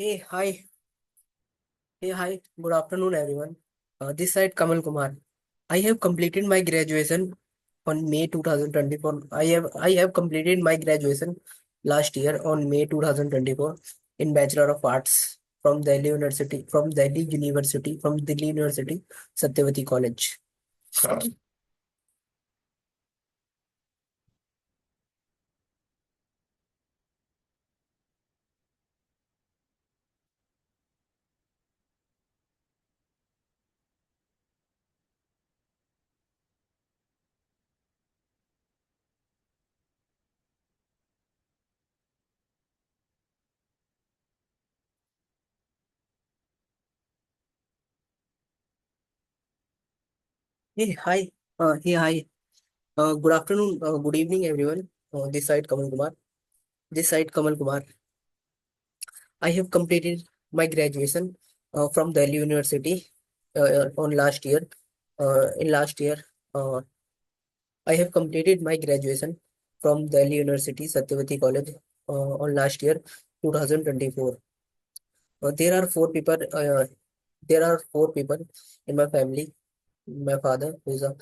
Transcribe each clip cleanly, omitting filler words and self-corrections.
Hey, hi. Hey, hi. Good afternoon, everyone. This side Kamal Kumar. I have completed my graduation on May 2024. I have completed my graduation last year on May 2024 in Bachelor of Arts from Delhi University, Satyavati College. Hey, hi. Hey, hi. Good afternoon. Good evening, everyone. This side Kamal Kumar. This side Kamal Kumar. I have completed my graduation from Delhi University on last year. In last year, uh, I have completed my graduation from Delhi University, Satyavati College on last year, 2024. There are four people. There are four people in my family. My father, who is a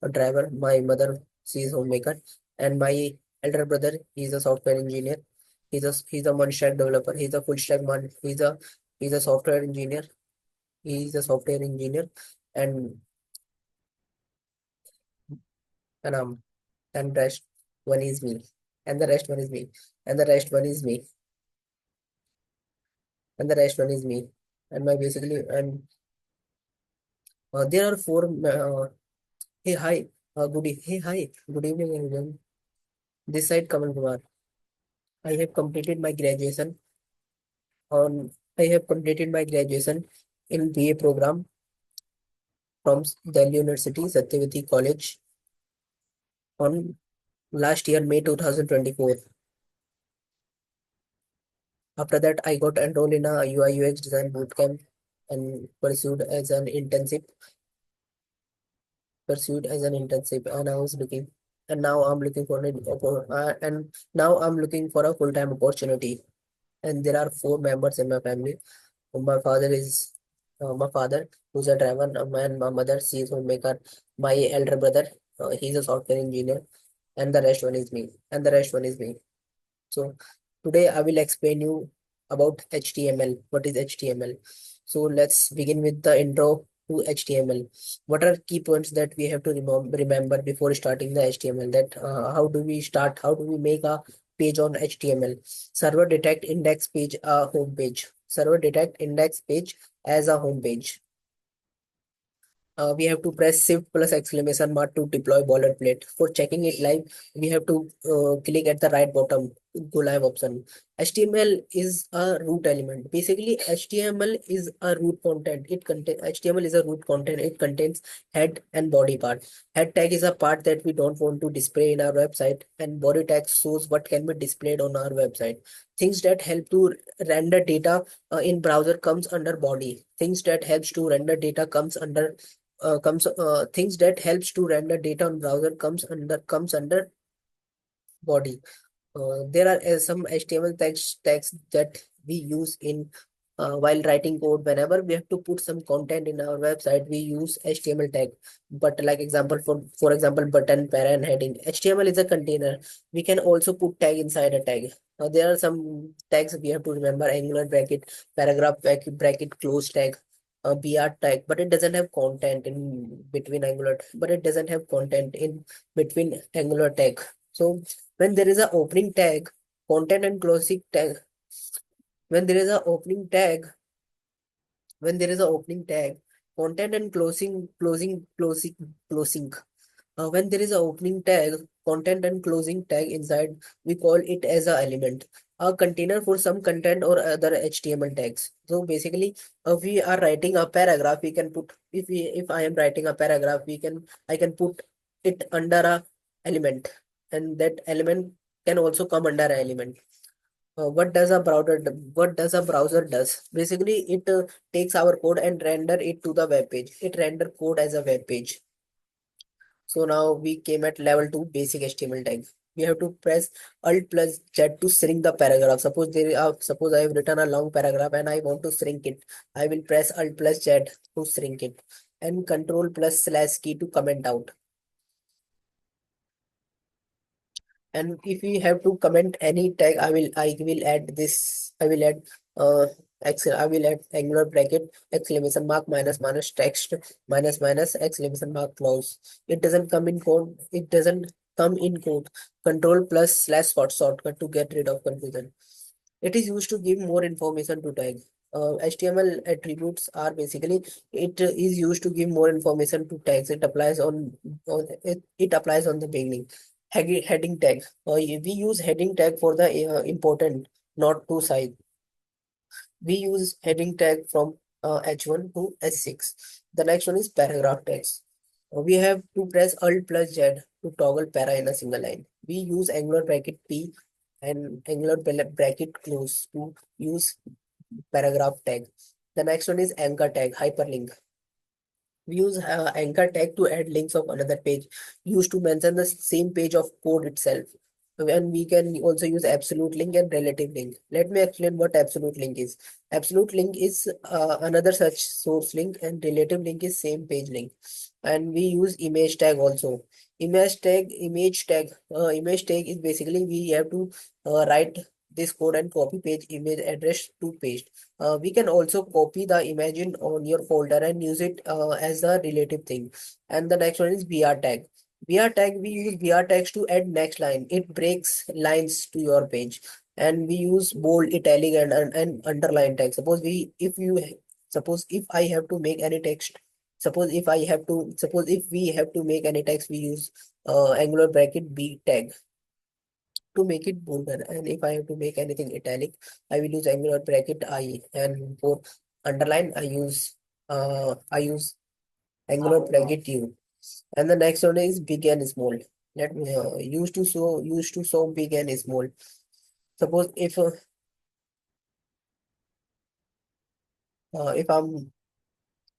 driver. My mother, she is homemaker, and my elder brother, he is a software engineer. He's a one stack developer. He's a full stack man. He's a software engineer. He is a software engineer, and and um and rest one is me, and the rest one is me, and the rest one is me, and the rest one is me, and my basically and there are four. Hey hi, hey hi, good evening everyone. This side Kamal Kumar. I have completed my graduation on. I have completed my graduation in BA program from Delhi University, Satyavati College on last year May 2024. After that, I got enrolled in a UI UX design bootcamp and pursued as an internship, and I was looking, and now I'm looking for and now I'm looking for a full-time opportunity. And there are four members in my family. My father, who's a driver, and my mother, she is homemaker. My elder brother, he's a software engineer, and the rest one is me. And the rest one is me. So today I will explain you about HTML. What is HTML? So let's begin with the intro to HTML. What are key points that we have to remember before starting the HTML? That how do we start? How do we make a page on HTML? Server detect index page a home page. Server detect index page as a home page. We have to press shift plus exclamation mark to deploy boilerplate. For checking it live, we have to click at the right bottom, go live option. HTML is a root element. Basically, HTML is a root content. HTML is a root content. It contains head and body part. Head tag is a part that we don't want to display in our website, and body tag shows what can be displayed on our website. Things that help to render data in browser comes under body. Things that helps to render data comes things that helps to render data on browser comes under body. There are some HTML tags that we use in while writing code. Whenever we have to put some content in our website, we use HTML tag. But like example, for example, button, para, and heading. HTML is a container. We can also put tag inside a tag. There are some tags we have to remember: angular bracket, paragraph bracket, close tag, br tag. But it doesn't have content in between angular. But it doesn't have content in between angular tag. So when there is a opening tag, content and closing tag, when there is a opening tag, when there is a opening tag, content and closing. When there is a opening tag, content and closing tag inside, we call it as a element. A container for some content or other HTML tags. So basically, we are writing a paragraph. We can put if I am writing a paragraph, I can put it under a element, and that element can also come under a element. What does a browser does? Basically, it takes our code and render it to the web page. It render code as a web page. So now we came at level 2 basic HTML tag. We have to press Alt plus Z to shrink the paragraph. Suppose I have written a long paragraph and I want to shrink it. I will press Alt plus Z to shrink it, and Control plus slash key to comment out. And if we have to comment any tag, I will add this. Uh I will add angular bracket exclamation mark minus minus text minus minus exclamation mark close. It doesn't come in code. It doesn't come in code. Control plus slash shortcut to get rid of confusion. It is used to give more information to tag. HTML attributes are basically, it is used to give more information to tags. It applies on the beginning. Heading tag. We use heading tag for the important, not to size. We use heading tag from H1 to H6. The next one is paragraph tags. We have to press Alt plus Z to toggle para in a single line. We use angular bracket P and angular bracket close to use paragraph tag. The next one is anchor tag, hyperlink. We use anchor tag to add links of another page, used to mention the same page of code itself. And we can also use absolute link and relative link. Let me explain what absolute link is. Absolute link is another such source link, and relative link is same page link. And we use image tag also. Image tag is basically we have to write this code and copy page image address to paste. We can also copy the image on your folder and use it as a relative thing. And the next one is BR tag. We use BR tags to add next line. It breaks lines to your page. And we use bold, italic, and underline tag. Suppose if I have to make any text, suppose if we have to make any text, we use angular bracket B tag to make it bolder. And if I have to make anything italic, I will use angular bracket I. And for underline, I use angular bracket U. And the next one is big and small. Let me used to show big and small. Suppose if I'm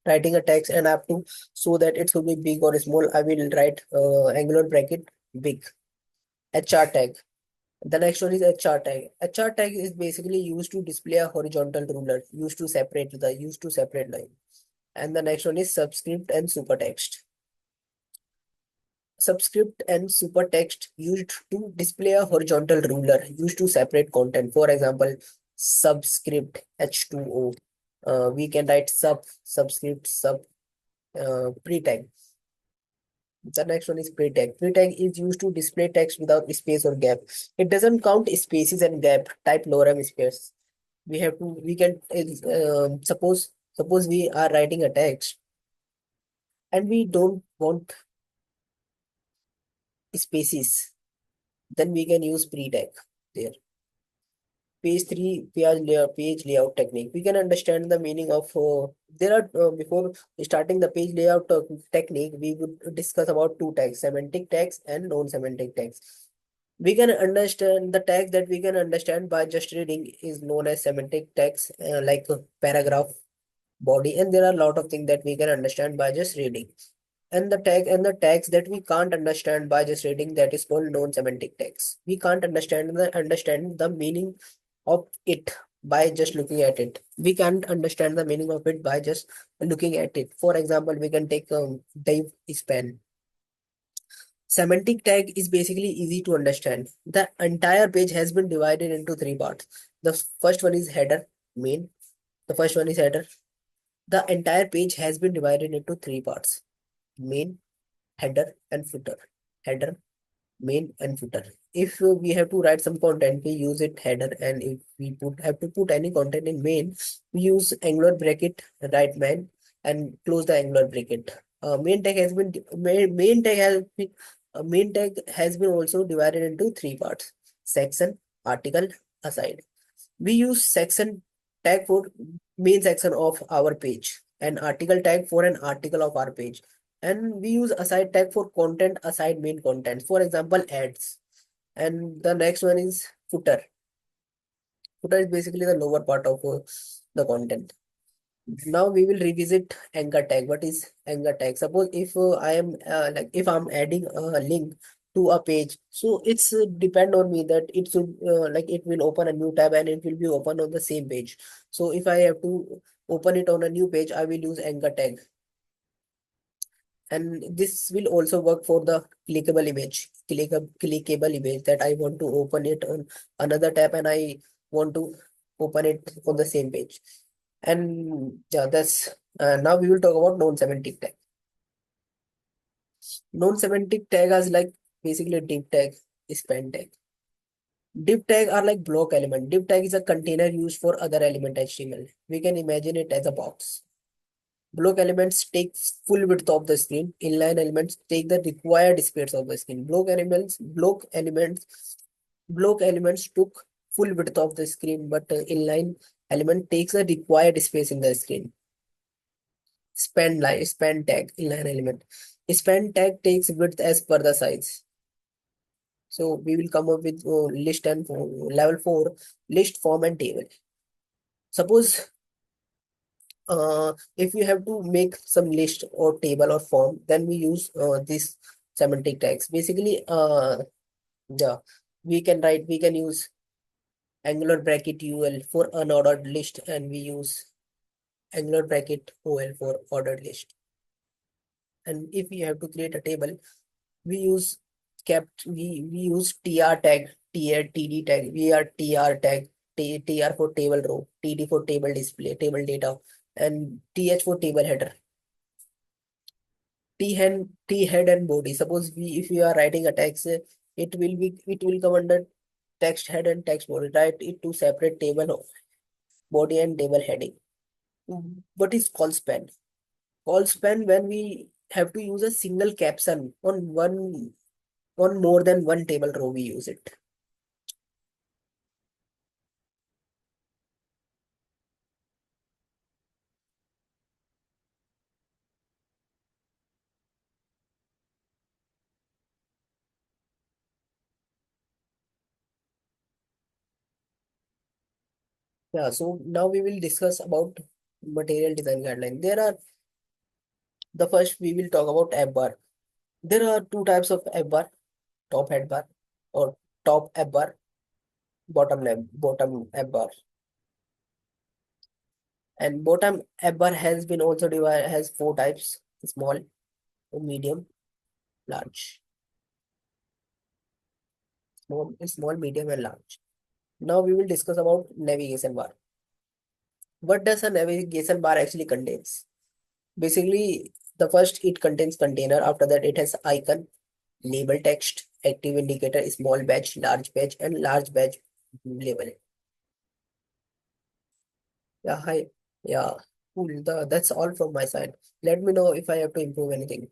writing a text and I have to show that it should be big or small, I will write angular bracket big. HR tag. The next one is HR tag. HR tag is basically used to display a horizontal ruler, used to separate line. And the next one is subscript and supertext. Subscript and supertext used to display a horizontal ruler, used to separate content. For example, subscript H2O. We can write subscript sub pre-tag. The next one is pre-tag. Pre-tag is used to display text without space or gap. It doesn't count spaces and gap. Type lorem space. We can suppose we are writing a text and we don't want spaces, then we can use pre-tag there. Page 3, page layout technique. We can understand the meaning of there are before starting the page layout technique, we would discuss about two tags, semantic tags and non-semantic tags. We can understand the tags that we can understand by just reading is known as semantic tags, like paragraph, body, and there are a lot of things that we can understand by just reading. And the tags that we can't understand by just reading, that is called non-semantic tags. We can't understand the meaning of it by just looking at it. We can't understand the meaning of it by just looking at it. For example, we can take dive span. Semantic tag is basically easy to understand. The entire page has been divided into three parts. The first one is header, main. The first one is header. The entire page has been divided into three parts: main, header, and footer. Header, main, and footer. If we have to write some content, we use it header, and if we have to put any content in main, we use angular bracket, write main, and close the angular bracket. Main tag has been also divided into three parts: section, article, aside. We use section tag for main section of our page, and article tag for an article of our page, and we use aside tag for content aside main content. For example, ads. And the next one is footer. Footer is basically the lower part of the content. Now we will revisit anchor tag. What is anchor tag? Suppose if I am if I'm adding a link to a page. So it's depend on me that it should like it will open a new tab and it will be open on the same page. So if I have to open it on a new page, I will use anchor tag. And this will also work for the clickable image that I want to open it on another tab and I want to open it on the same page. And yeah, that's now we will talk about non-semantic tag. Non-semantic tag is like basically div tag, span tag. Div tag are like block element. Div tag is a container used for other element HTML. We can imagine it as a box. Block elements take full width of the screen. Inline elements take the required space of the screen. Block elements took full width of the screen, but inline element takes the required space in the screen. Span tag, inline element. Span tag takes width as per the size. So we will come up with list and level 4, list, form and table. Suppose if we have to make some list or table or form, then we use this semantic tags. Basically, yeah, we can use angular bracket UL for unordered list, and we use angular bracket OL for ordered list. And if we have to create a table, we use we use tr tag, td tag, tr tag, tr for table row, td for table display, table data, and th for table header. T head and body. Suppose we if we are writing a text, it will come under text head and text body. Write it to separate table body and table heading. What is call span? Call span when we have to use a single caption on more than one table row, we use it. Yeah, so now we will discuss about material design guideline. The first we will talk about app bar. There are two types of app bar, top head bar or top app bar, bottom app bar. And bottom app bar has been also divided, has four types: small, medium, large. Small, medium, and large. Now we will discuss about navigation bar. What does a navigation bar actually contains? Basically, the first it contains container. After that, it has icon, label text, active indicator, small batch, and large batch label. Yeah, hi. Yeah, cool. That's all from my side. Let me know if I have to improve anything.